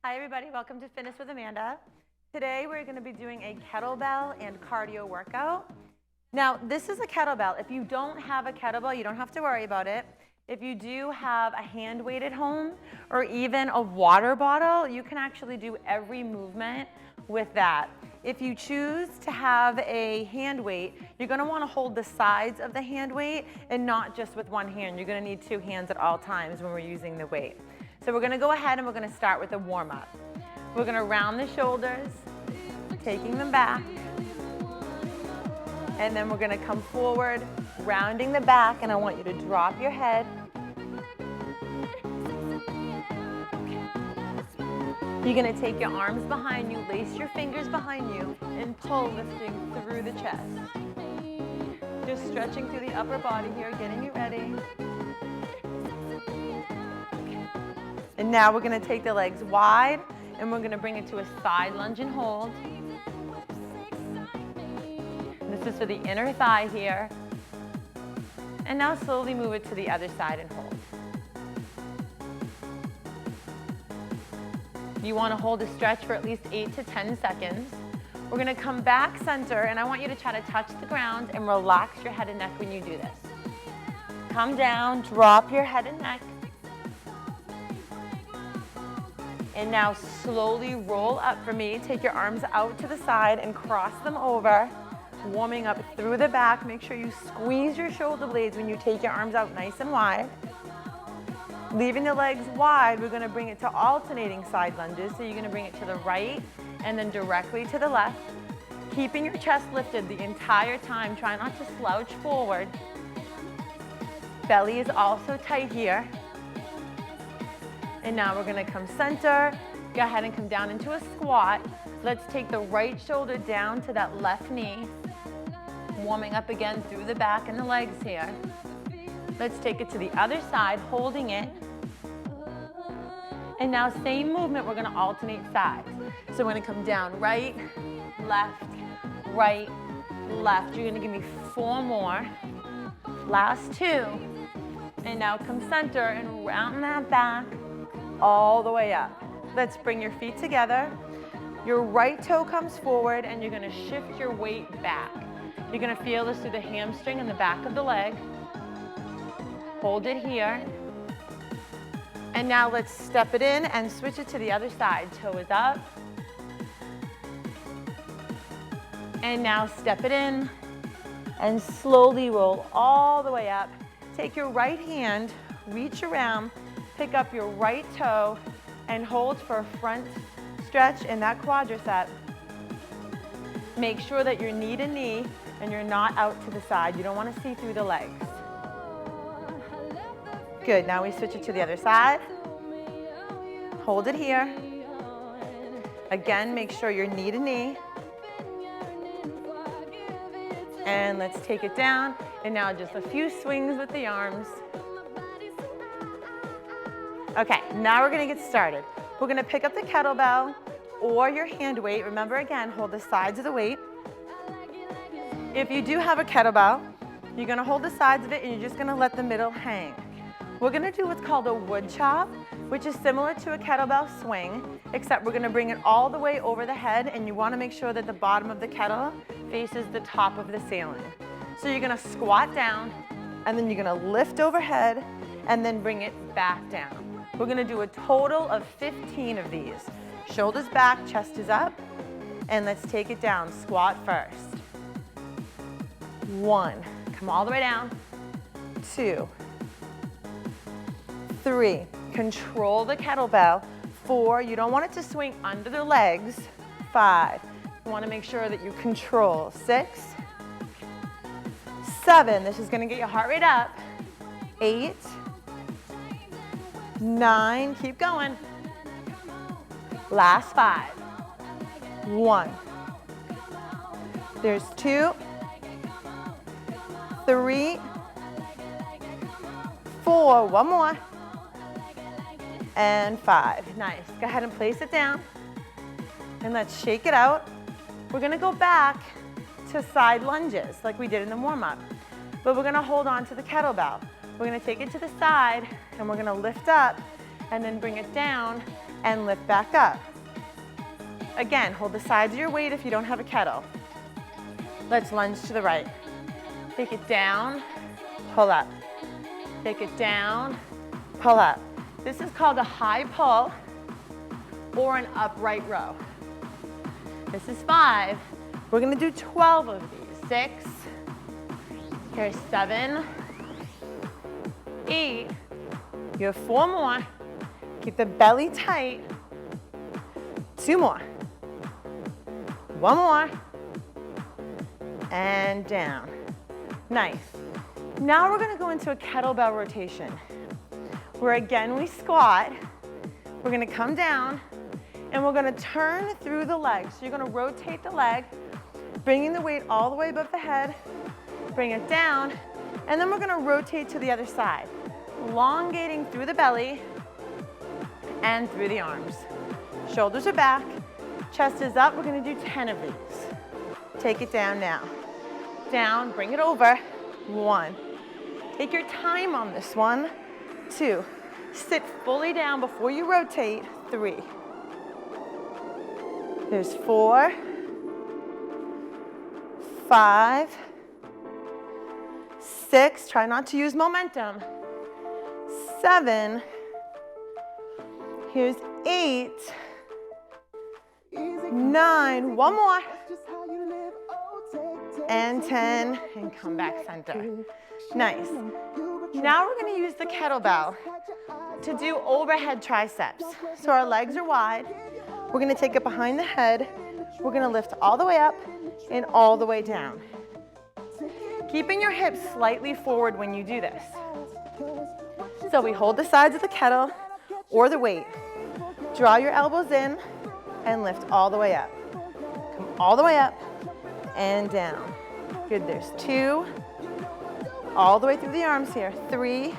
Hi everybody, welcome to Fitness with Amanda. Today we're going to be doing a kettlebell and cardio workout. Now this is a kettlebell. If you don't have a kettlebell, you don't have to worry about it. If you do have a hand weight at home or even a water bottle, you can actually do every movement with that. If you choose to have a hand weight, you're going to want to hold the sides of the hand weight and not just with one hand. You're going to need two hands at all times when we're using the weight. So we're going to go ahead and we're going to start with a warm-up. We're going to round the shoulders, taking them back. And then we're going to come forward, rounding the back, and I want you to drop your head. You're going to take your arms behind you, lace your fingers behind you, and pull, lifting through the chest. Just stretching through the upper body here, getting you ready. And now we're going to take the legs wide, and we're going to bring it to a side lunge and hold. This is for the inner thigh here. And now slowly move it to the other side and hold. You want to hold a stretch for at least 8 to 10 seconds. We're going to come back center, and I want you to try to touch the ground and relax your head and neck when you do this. Come down, drop your head and neck. And now slowly roll up for me. Take your arms out to the side and cross them over. Warming up through the back. Make sure you squeeze your shoulder blades when you take your arms out nice and wide. Leaving the legs wide, we're going to bring it to alternating side lunges. So you're going to bring it to the right and then directly to the left. Keeping your chest lifted the entire time. Try not to slouch forward. Belly is also tight here. And now we're going to come center. Go ahead and come down into a squat. Let's take the right shoulder down to that left knee. Warming up again through the back and the legs here. Let's take it to the other side, holding it. And now same movement, we're going to alternate sides. So we're going to come down right, left, right, left. You're going to give me 4 more. Last 2. And now come center and round that back all the way up. Let's bring your feet together. Your right toe comes forward and you're going to shift your weight back. You're going to feel this through the hamstring and the back of the leg. Hold it here. And now let's step it in and switch it to the other side. Toe is up. And now step it in and slowly roll all the way up. Take your right hand, reach around, pick up your right toe and hold for a front stretch in that quadricep. Make sure that you're knee to knee and you're not out to the side. You don't want to see through the legs. Good, now we switch it to the other side. Hold it here. Again, make sure you're knee to knee. And let's take it down. And now just a few swings with the arms. Okay, now we're going to get started. We're going to pick up the kettlebell or your hand weight. Remember again, hold the sides of the weight. If you do have a kettlebell, you're going to hold the sides of it and you're just going to let the middle hang. We're going to do what's called a wood chop, which is similar to a kettlebell swing, except we're going to bring it all the way over the head, and you want to make sure that the bottom of the kettle faces the top of the ceiling. So you're going to squat down, and then you're going to lift overhead, and then bring it back down. We're going to do a total of 15 of these. Shoulders back, chest is up, and let's take it down. Squat first. 1, come all the way down. 2, 3, control the kettlebell. 4, you don't want it to swing under the legs. 5, you want to make sure that you control. 6, 7, this is going to get your heart rate up. 8, 9, keep going. Last 5. 1. There's 2, 3, 4, one more, and 5. Nice. Go ahead and place it down, and let's shake it out. We're going to go back to side lunges like we did in the warm-up, but we're going to hold on to the kettlebell. We're going to take it to the side, and we're going to lift up, and then bring it down, and lift back up. Again, hold the sides of your weight if you don't have a kettle. Let's lunge to the right. Take it down, pull up. Take it down, pull up. This is called a high pull or an upright row. This is 5. We're gonna do 12 of these. 6, here's 7, 8, you have 4 more. Keep the belly tight. 2 more. 1 more. And down. Nice. Now we're gonna go into a kettlebell rotation, where again we squat. We're gonna come down, and we're gonna turn through the legs. So you're gonna rotate the leg, bringing the weight all the way above the head, bring it down, and then we're gonna rotate to the other side, elongating through the belly and through the arms. Shoulders are back, chest is up. We're gonna do 10 of these. Take it down now. Down, bring it over. 1. Take your time on this one. 2. Sit fully down before you rotate. 3. There's 4, 5, 6. Try not to use momentum. 7. Here's 8, 9. 1 more. And 10, and come back center. Nice. Now we're gonna use the kettlebell to do overhead triceps. So our legs are wide. We're gonna take it behind the head. We're gonna lift all the way up and all the way down. Keeping your hips slightly forward when you do this. So we hold the sides of the kettle or the weight. Draw your elbows in and lift all the way up. Come all the way up and down. Good, there's 2. All the way through the arms here. 3,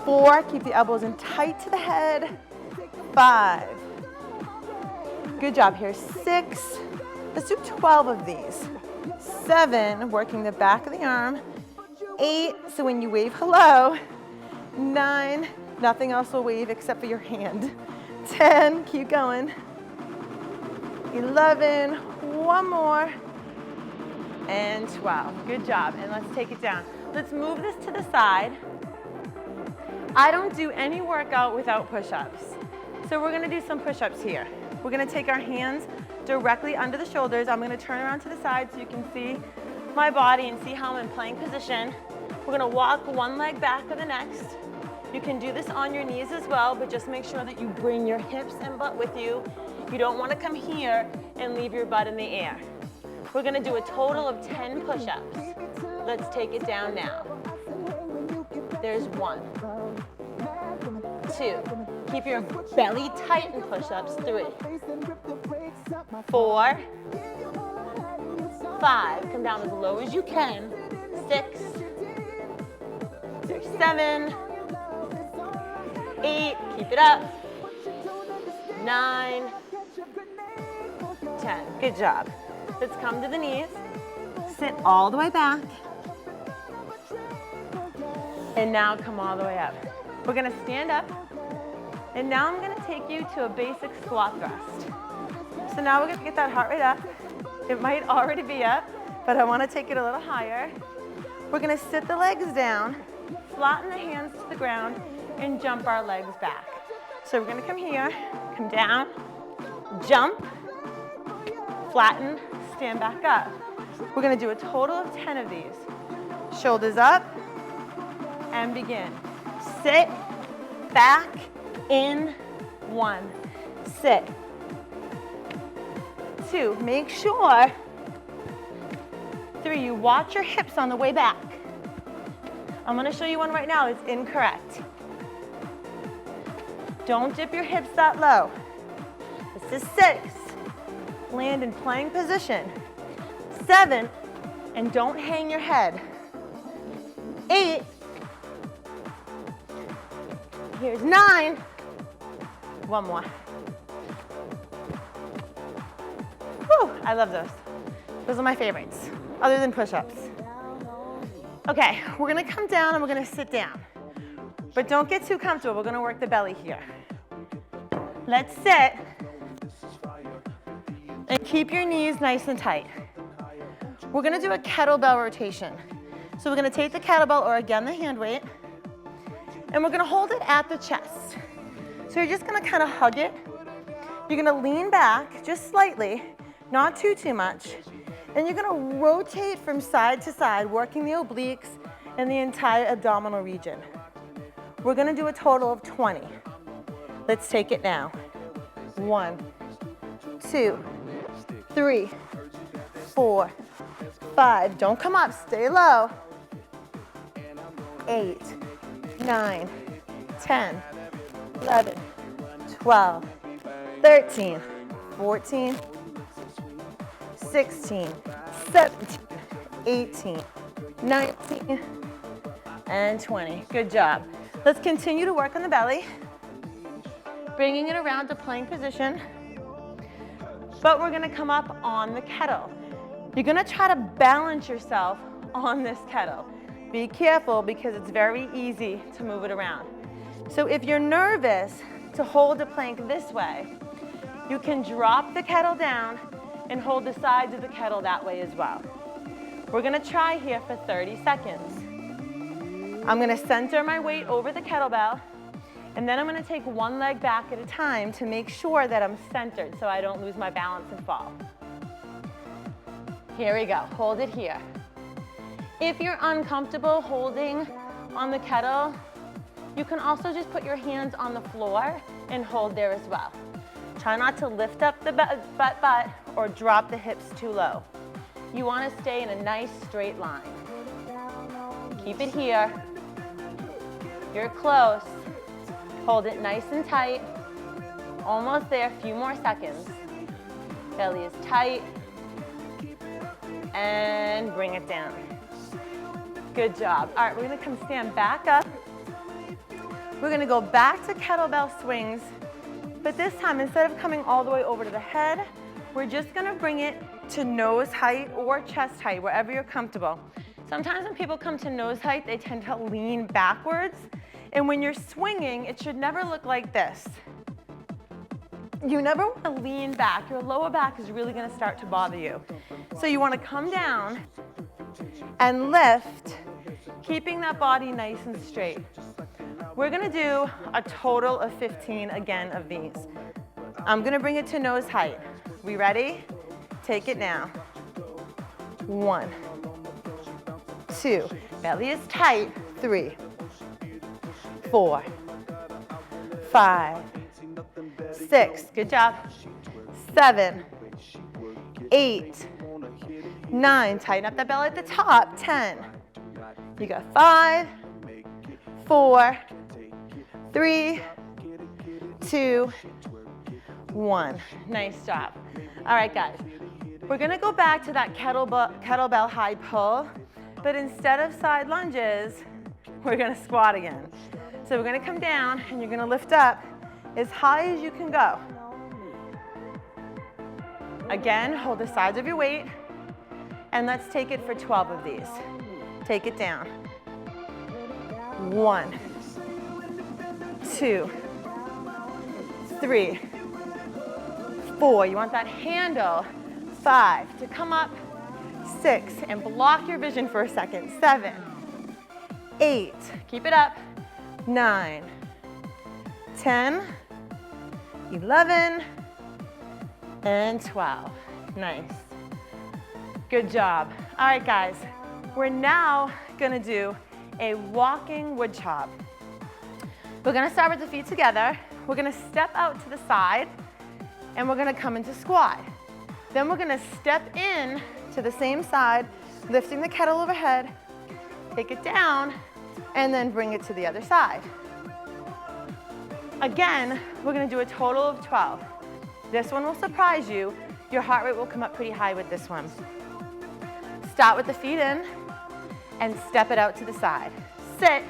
4, keep the elbows in tight to the head. 5. Good job here. 6. Let's do 12 of these. 7, working the back of the arm. 8, so when you wave hello. 9, nothing else will wave except for your hand. 10, keep going. 11, 1 more. And 12. Good job. And let's take it down. Let's move this to the side. I don't do any workout without push-ups. So we're gonna do some push-ups here. We're gonna take our hands directly under the shoulders. I'm gonna turn around to the side so you can see my body and see how I'm in plank position. We're gonna walk one leg back of the next. You can do this on your knees as well, but just make sure that you bring your hips and butt with you. You don't wanna come here and leave your butt in the air. We're gonna do a total of 10 push-ups. Let's take it down now. There's 1, 2. Keep your belly tight in push-ups. 3, 4, 5. Come down as low as you can. 6. There's 7, 8. Keep it up. 9, 10. Good job. Let's come to the knees. Sit all the way back. And now come all the way up. We're gonna stand up. And now I'm gonna take you to a basic squat thrust. So now we're gonna get that heart rate up. It might already be up, but I wanna take it a little higher. We're gonna sit the legs down, flatten the hands to the ground, and jump our legs back. So we're gonna come here, come down, jump, flatten, stand back up. We're gonna do a total of 10 of these. Shoulders up, and begin. Sit, back, in, 1. Sit. 2, make sure. 3, you watch your hips on the way back. I'm gonna show you one right now that's incorrect. Don't dip your hips that low. This is 6. Land in plank position. 7, and don't hang your head. 8. Here's 9. 1 more. Whew, I love those. Those are my favorites, other than push-ups. Okay, we're gonna come down and we're gonna sit down. But don't get too comfortable. We're gonna work the belly here. Let's sit. And keep your knees nice and tight. We're gonna do a kettlebell rotation. So we're gonna take the kettlebell, or again, the hand weight, and we're gonna hold it at the chest. So you're just gonna kind of hug it. You're gonna lean back just slightly, not too much. And you're gonna rotate from side to side, working the obliques and the entire abdominal region. We're gonna do a total of 20. Let's take it now. 1, 2, 3, 4, 5. Don't come up, stay low. 8, 9, 10, 11, 12, 13, 14, 16, 17, 18, 19, and 20. Good job. Let's continue to work on the belly, bringing it around to plank position, but we're gonna come up on the kettle. You're gonna try to balance yourself on this kettle. Be careful because it's very easy to move it around. So if you're nervous to hold the plank this way, you can drop the kettle down and hold the sides of the kettle that way as well. We're gonna try here for 30 seconds. I'm gonna center my weight over the kettlebell, and then I'm gonna take one leg back at a time to make sure that I'm centered so I don't lose my balance and fall. Here we go, hold it here. If you're uncomfortable holding on the kettle, you can also just put your hands on the floor and hold there as well. Try not to lift up the butt or drop the hips too low. You want to stay in a nice straight line. Keep it here. You're close. Hold it nice and tight. Almost there, a few more seconds. Belly is tight. And bring it down. Good job. All right, we're gonna come stand back up. We're gonna go back to kettlebell swings, but this time, instead of coming all the way over to the head, we're just gonna bring it to nose height or chest height, wherever you're comfortable. Sometimes when people come to nose height, they tend to lean backwards, and when you're swinging, it should never look like this. You never wanna lean back. Your lower back is really gonna start to bother you. So you wanna come down and lift, keeping that body nice and straight. We're gonna do a total of 15 again of these. I'm gonna bring it to nose height. We ready? Take it now. 1, 2, belly is tight. 3, 4, 5, 6, good job. 7, 8, 9, tighten up that belly at the top. 10, you got 5, 4, 3, 2, 1. Nice job. All right, guys. We're gonna go back to that kettlebell high pull, but instead of side lunges, we're gonna squat again. So we're gonna come down and you're gonna lift up as high as you can go. Again, hold the sides of your weight, and let's take it for 12 of these. Take it down. 1, 2, 3, 4. You want that handle. 5, to come up. 6, and block your vision for a second. 7, 8, keep it up. 9, 10, 11, and 12. Nice. Good job. All right, guys. We're now gonna do a walking wood chop. We're gonna start with the feet together. We're gonna step out to the side, and we're gonna come into squat. Then we're gonna step in to the same side, lifting the kettle overhead, take it down, and then bring it to the other side. Again, we're gonna do a total of 12. This one will surprise you. Your heart rate will come up pretty high with this one. Start with the feet in and step it out to the side. Sit,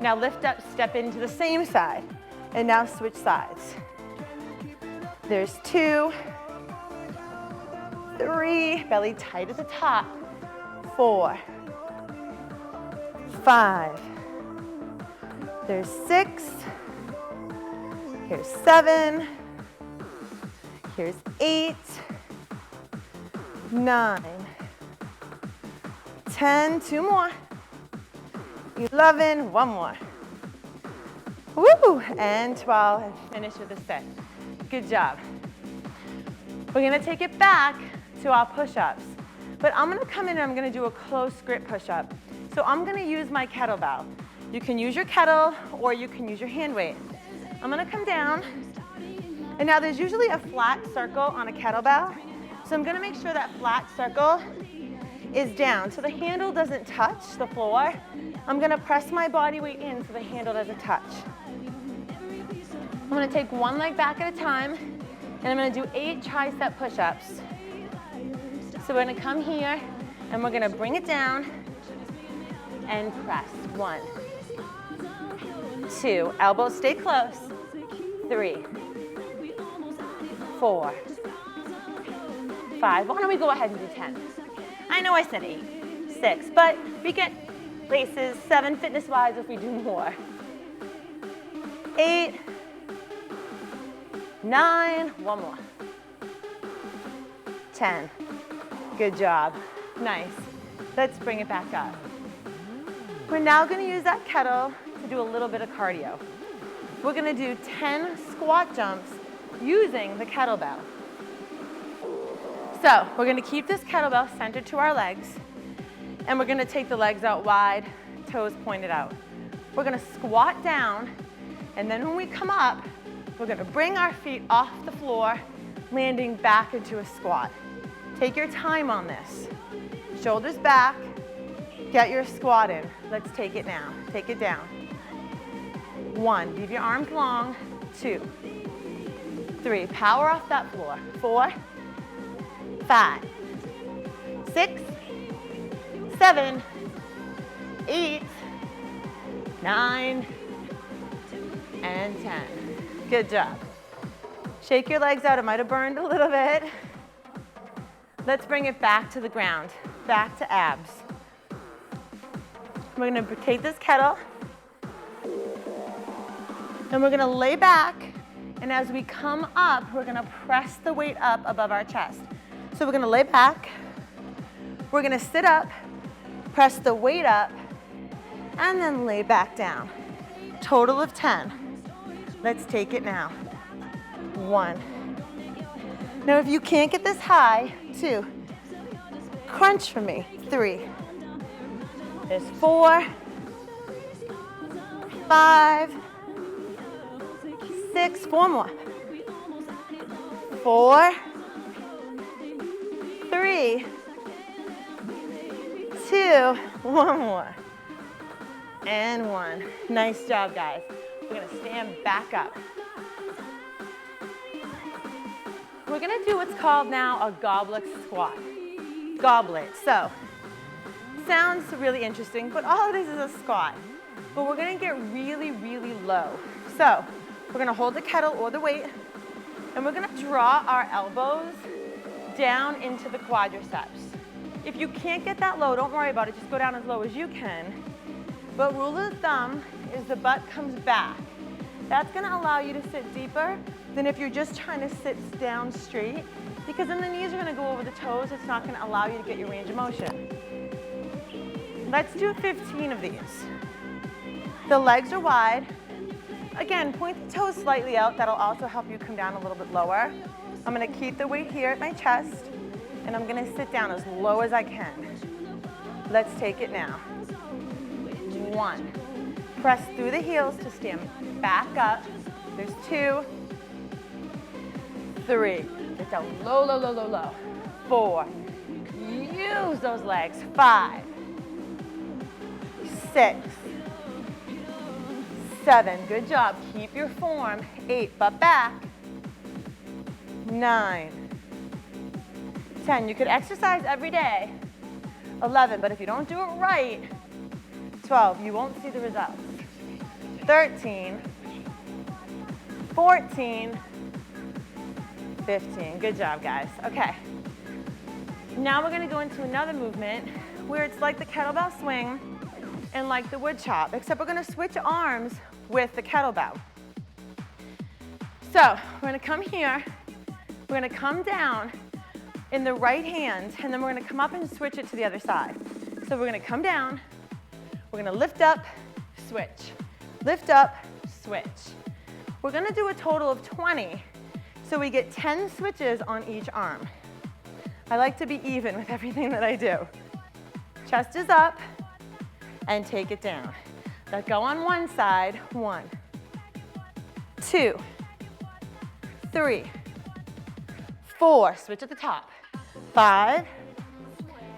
now lift up, step into the same side, and now switch sides. There's 2, 3, belly tight at the top, 4, 5, There's 6. Here's 7. Here's 8. 9. 10, 2 more. 11, 1 more. Woo! And 12, and finish with a set. Good job. We're gonna take it back to our push-ups. But I'm gonna come in and I'm gonna do a close grip push-up. So I'm gonna use my kettlebell. You can use your kettle or you can use your hand weight. I'm gonna come down, and now there's usually a flat circle on a kettlebell. So I'm gonna make sure that flat circle is down so the handle doesn't touch the floor. I'm gonna press my body weight in so the handle doesn't touch. I'm gonna take one leg back at a time, and I'm gonna do 8 tricep push-ups. So we're gonna come here, and we're gonna bring it down and press. 1, 2, elbows stay close. 3, 4, 5. Why don't we go ahead and do 10? I know I said 8, 6, but we get places, 7 fitness-wise if we do more. 8, 9, 1 more. 10. Good job. Nice. Let's bring it back up. We're now going to use that kettle to do a little bit of cardio. We're going to do 10 squat jumps using the kettlebell. So we're going to keep this kettlebell centered to our legs, and we're going to take the legs out wide, toes pointed out. We're going to squat down, and then when we come up, we're going to bring our feet off the floor, landing back into a squat. Take your time on this. Shoulders back, get your squat in. Let's take it now. Take it down. 1, leave your arms long. 2, 3, power off that floor. 4, 5, 6, 7, 8, 9, and 10. Good job. Shake your legs out. It might have burned a little bit. Let's bring it back to the ground, back to abs. We're going to take this kettle, and we're going to lay back, and as we come up, we're going to press the weight up above our chest. So we're going to lay back, we're going to sit up, press the weight up, and then lay back down. Total of 10. Let's take it now. 1. Now if you can't get this high, 2. Crunch for me. 3. There's 4, 5, 6, 4 more. 4, 3, 2, 1 more. And 1. Nice job, guys. We're gonna stand back up. We're gonna do what's called now a goblet squat. Goblet, so, sounds really interesting, but all it is a squat. But we're gonna get really, really low. So, we're gonna hold the kettle or the weight, and we're gonna draw our elbows down into the quadriceps. If you can't get that low, don't worry about it, just go down as low as you can. But rule of thumb is the butt comes back. That's gonna allow you to sit deeper than if you're just trying to sit down straight, because then the knees are gonna go over the toes. It's not gonna allow you to get your range of motion. Let's do 15 of these. The legs are wide. Again, point the toes slightly out. That'll also help you come down a little bit lower. I'm gonna keep the weight here at my chest, and I'm gonna sit down as low as I can. Let's take it now. 1. Press through the heels to stand back up. There's 2, 3. Get down low, low, low, low, low. 4. Use those legs. 5, 6, 7. Good job. Keep your form. 8. Butt back. 9. 10. You could exercise every day. 11. But if you don't do it right, 12. You won't see the results. 13. 14. 15. Good job, guys. Okay. Now we're going to go into another movement where it's like the kettlebell swing and like the wood chop, except we're going to switch arms with the kettlebell. So we're gonna come here, we're gonna come down in the right hand, and then we're gonna come up and switch it to the other side. So we're gonna come down, we're gonna lift up, switch. Lift up, switch. We're gonna do a total of 20, so we get 10 switches on each arm. I like to be even with everything that I do. Chest is up, and take it down. Let go on one side, 1, 2, 3, 4, switch at the top, 5,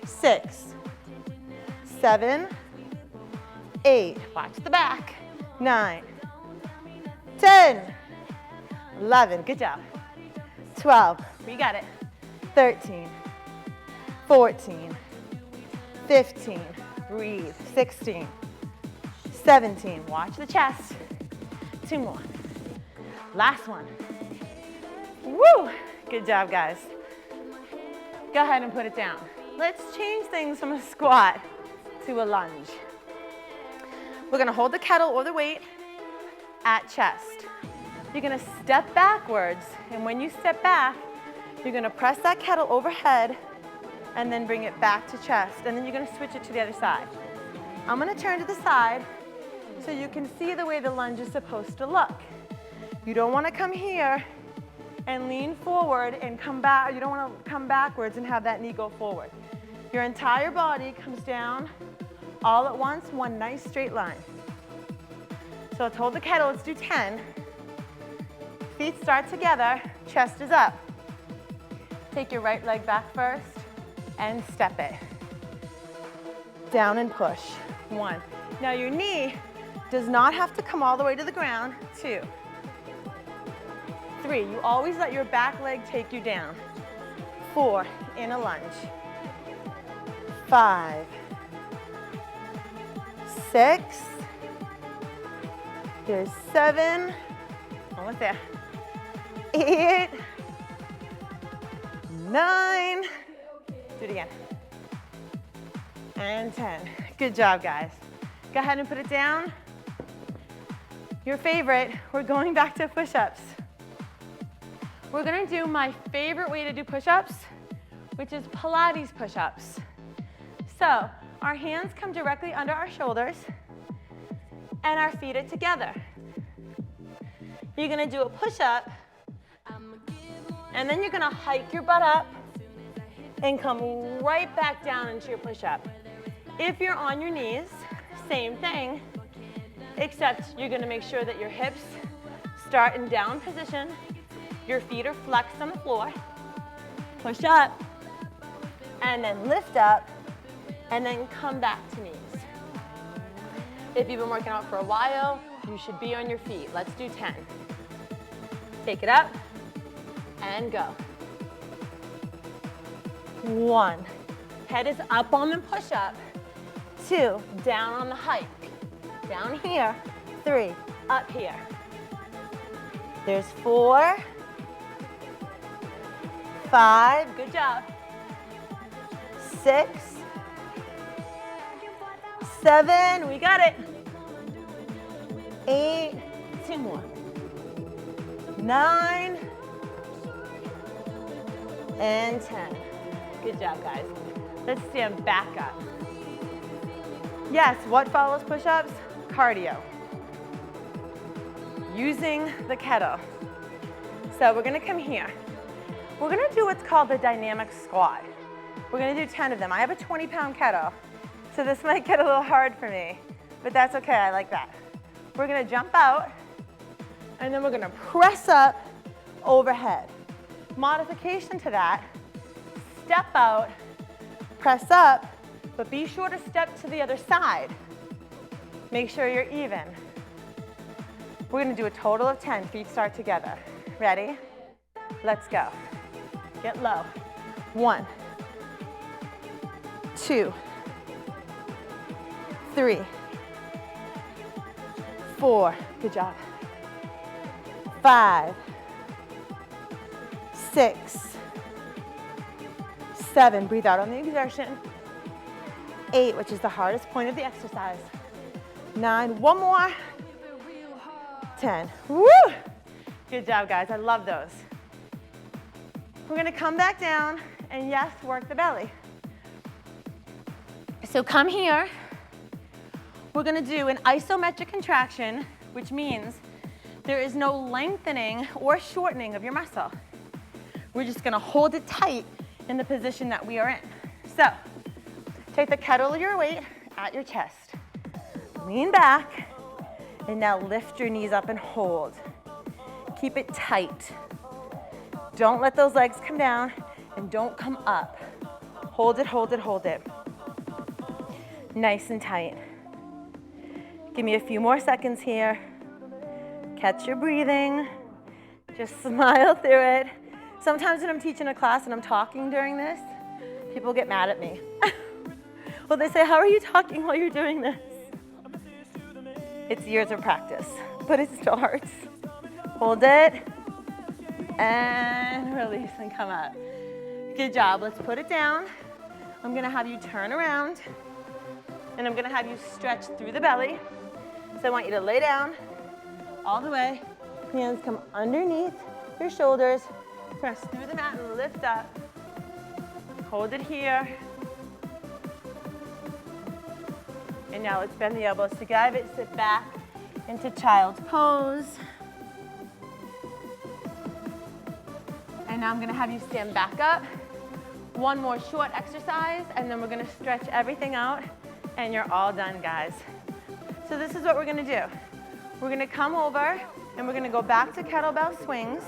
6, 7, 8, watch the back, 9, 10, 11, good job, 12, we got it, 13, 14, 15, breathe, 16, 17, watch the chest, 2 more, last one, woo, good job guys. Go ahead and put it down. Let's change things from a squat to a lunge. We're gonna hold the kettle or the weight at chest. You're gonna step backwards, and when you step back, you're gonna press that kettle overhead and then bring it back to chest, and then you're gonna switch it to the other side. I'm gonna turn to the side so you can see the way the lunge is supposed to look. You don't wanna come here and lean forward and come back. You don't wanna come backwards and have that knee go forward. Your entire body comes down all at once, one nice straight line. So let's hold the kettle, let's do 10. Feet start together, chest is up. Take your right leg back first and step it. Down and push, 1. Now your knee does not have to come all the way to the ground, 2. 3, you always let your back leg take you down. 4, in a lunge. 5, 6, here's 7, almost there. 8, 9, do it again. And 10. Good job, guys. Go ahead and put it down. Your favorite, we're going back to push-ups. We're gonna do my favorite way to do push-ups, which is Pilates push-ups. So our hands come directly under our shoulders and our feet are together. You're gonna do a push-up and then you're gonna hike your butt up and come right back down into your push-up. If you're on your knees, same thing, except you're gonna make sure that your hips start in down position, your feet are flexed on the floor, push up, and then lift up, and then come back to knees. If you've been working out for a while, you should be on your feet. Let's do 10. Take it up, and go. 1, head is up on the push-up. 2, down on the hike. Down here. 3, up here. There's 4, 5, good job. 6, 7, we got it. 8, 2 more. 9, and 10. Good job, guys. Let's stand back up. Yes, what follows push-ups? Cardio. Using the kettle. So we're gonna come here. We're gonna do what's called the dynamic squat. We're gonna do 10 of them. I have a 20-pound kettle, so this might get a little hard for me, but that's okay, I like that. We're gonna jump out, and then we're gonna press up overhead. Modification to that, step out, press up, but be sure to step to the other side. Make sure you're even. We're gonna do a total of 10, feet start together. Ready? Let's go. Get low. 1, 2, 3, 4, good job. 5, 6, 7, breathe out on the exertion. 8, which is the hardest point of the exercise. 9, one more. 10. Woo! Good job, guys. I love those. We're gonna come back down and yes, work the belly. So come here. We're gonna do an isometric contraction, which means there is no lengthening or shortening of your muscle. We're just gonna hold it tight in the position that we are in. So, take the kettle of your weight at your chest. Lean back, and now lift your knees up and hold. Keep it tight. Don't let those legs come down, and don't come up. Hold it, hold it, hold it. Nice and tight. Give me a few more seconds here. Catch your breathing. Just smile through it. Sometimes when I'm teaching a class and I'm talking during this, people get mad at me. Well, they say, how are you talking while you're doing this? It's years of practice, but it still hurts. Hold it, and release and come up. Good job, let's put it down. I'm gonna have you turn around, and I'm gonna have you stretch through the belly. So I want you to lay down all the way. Hands come underneath your shoulders. Press through the mat and lift up. Hold it here. And now let's bend the elbows together. Sit back into child's pose. And now I'm gonna have you stand back up. One more short exercise, and then we're gonna stretch everything out, and you're all done, guys. So this is what we're gonna do. We're gonna come over, and we're gonna go back to kettlebell swings,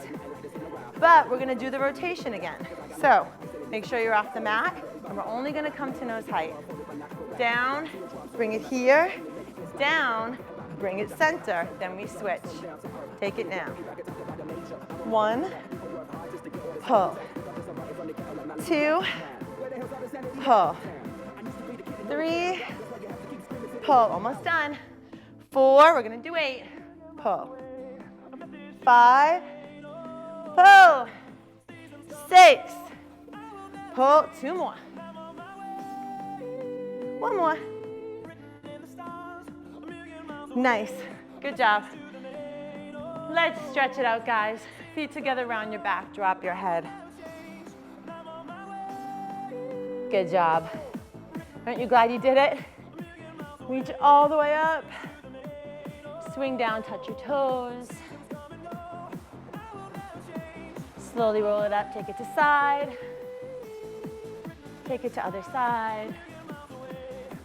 but we're gonna do the rotation again. So make sure you're off the mat, and we're only gonna come to nose height. Down, bring it here, down, bring it center, then we switch. Take it now. 1, pull. 2, pull. 3, pull, almost done. 4, we're gonna do 8, pull. 5, pull. 6, pull, 2 more. 1 more. Nice, good job. Let's stretch it out, guys. Feet together around your back, drop your head. Good job. Aren't you glad you did it? Reach all the way up. Swing down, touch your toes. Slowly roll it up, take it to side. Take it to other side.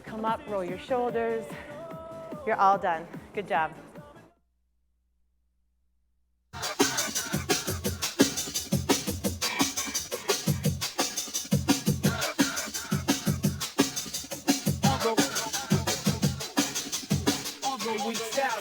Come up, roll your shoulders. You're all done. Good job. Although we style,